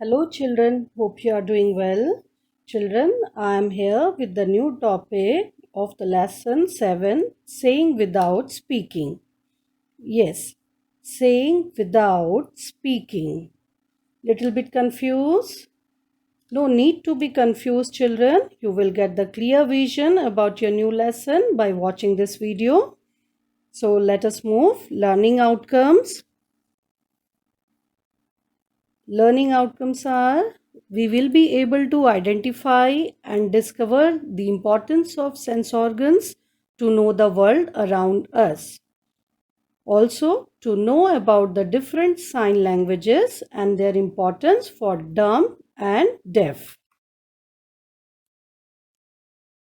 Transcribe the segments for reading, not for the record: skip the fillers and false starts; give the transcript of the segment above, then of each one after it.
Hello, children. Hope you are doing well. Children, I am here with the new topic of the lesson 7, saying without speaking. Yes, saying without speaking. Little bit confused? No need to be confused, children. You will get the clear vision about your new lesson by watching this video. So let us move. Learning outcomes. Learning outcomes are we will be able to identify and discover the importance of sense organs to know the world around us. Also, to know about the different sign languages and their importance for dumb and deaf.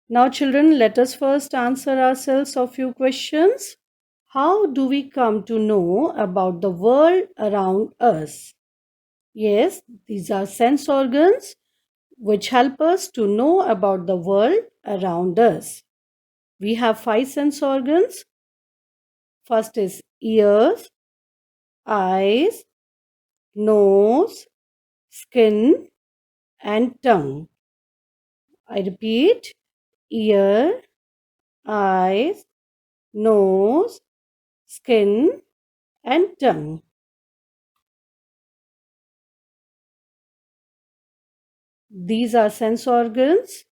Now, children, let us first answer ourselves a few questions. How do we come to know about the world around us? Yes, these are sense organs which help us to know about the world around us. We have 5 sense organs. First is ears, eyes, nose, skin, and tongue. I repeat, ear, eyes, nose, skin, and tongue. These are sense organs.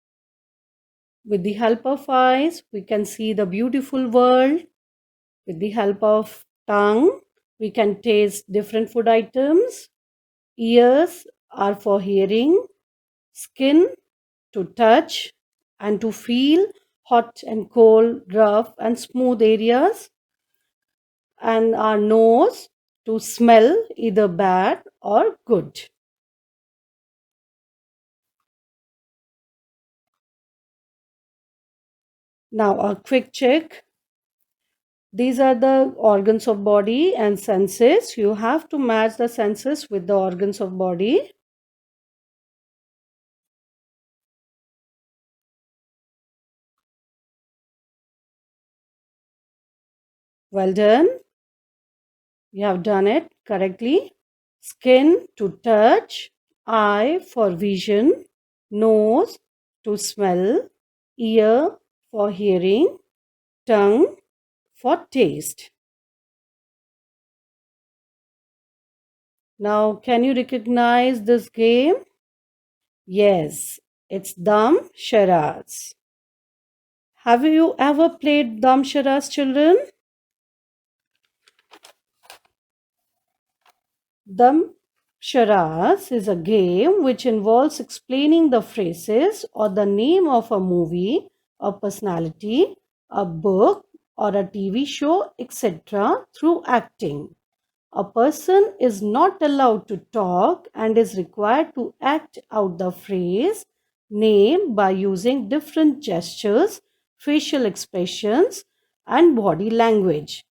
With the help of eyes, we can see the beautiful world. With the help of tongue, we can taste different food items. Ears are for hearing, skin to touch and to feel hot and cold, rough and smooth areas, and our nose to smell either bad or good. Now a quick check. These are the organs of body and senses. You have to match the senses with the organs of body. Well done. You have done it correctly. Skin to touch, eye for vision, nose to smell, ear for hearing, tongue for taste. Now, can you recognize this game? Yes, it's Dam Sharaz. Have you ever played Dam Sharaz, children? Dam Sharaz is a game which involves explaining the phrases or the name of a movie, a personality, a book, or a TV show, etc., through acting. A person is not allowed to talk and is required to act out the phrase name by using different gestures, facial expressions, and body language.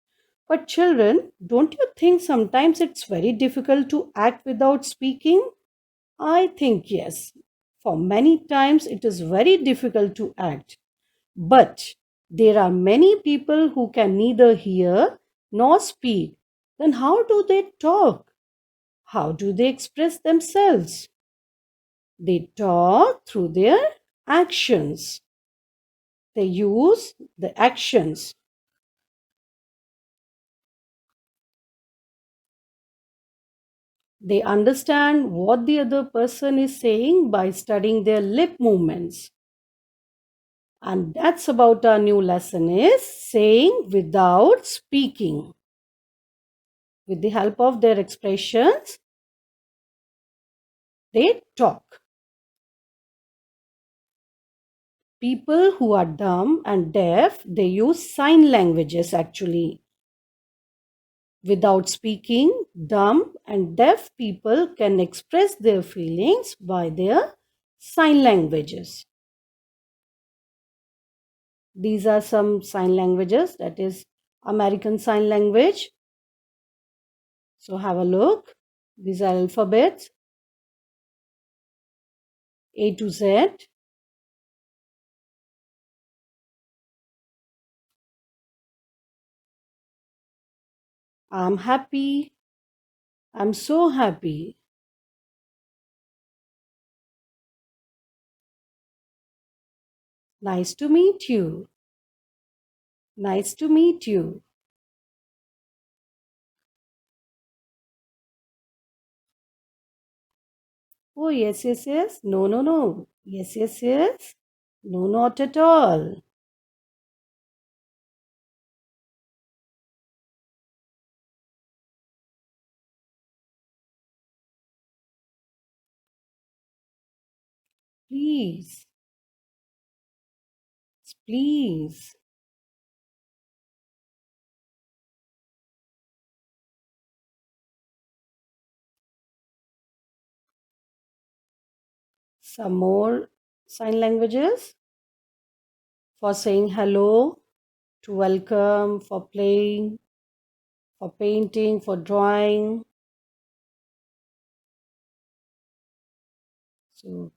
But children, don't you think sometimes it's very difficult to act without speaking? I think yes. For many times it is very difficult to act. But there are many people who can neither hear nor speak. Then how do they talk? How do they express themselves? They talk through their actions. They use the actions. They understand what the other person is saying by studying their lip movements. And that's about our new lesson is saying without speaking. With the help of their expressions, they talk. People who are dumb and deaf, they use sign languages actually. Without speaking, dumb and deaf people can express their feelings by their sign languages. These are some sign languages, that is American Sign Language. So have a look. These are alphabets A to Z. I'm happy. I'm so happy. Nice to meet you. Nice to meet you. Oh, yes, yes, yes. No, no, no. Yes, yes, yes. No, not at all. Please, please. Some more sign languages for saying hello, to welcome, for playing, for painting, for drawing. So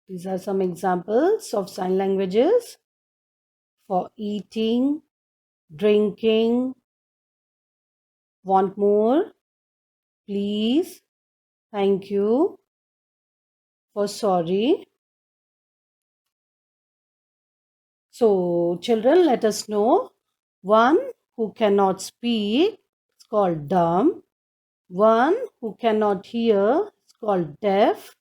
these are some examples of sign languages for eating, drinking, want more, please, thank you, for sorry. So, children, let us know. One who cannot speak is called dumb. One who cannot hear is called deaf.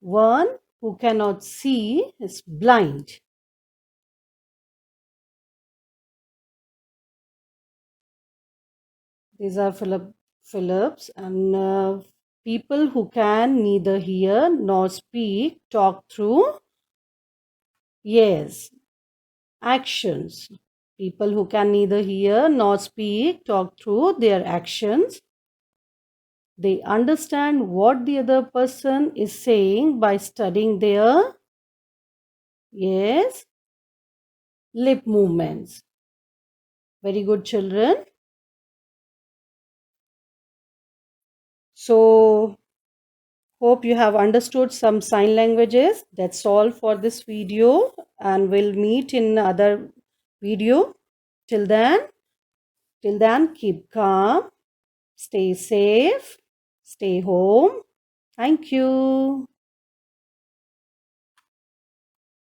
One who cannot see is blind. These are Phillips and people who can neither hear nor speak talk through, yes, actions. People who can neither hear nor speak talk through their actions. They understand what the other person is saying by studying their, yes, lip movements. Very good, children. So, hope you have understood some sign languages. That's all for this video, and we'll meet in other video. Till then, keep calm, stay safe, stay home. Thank you.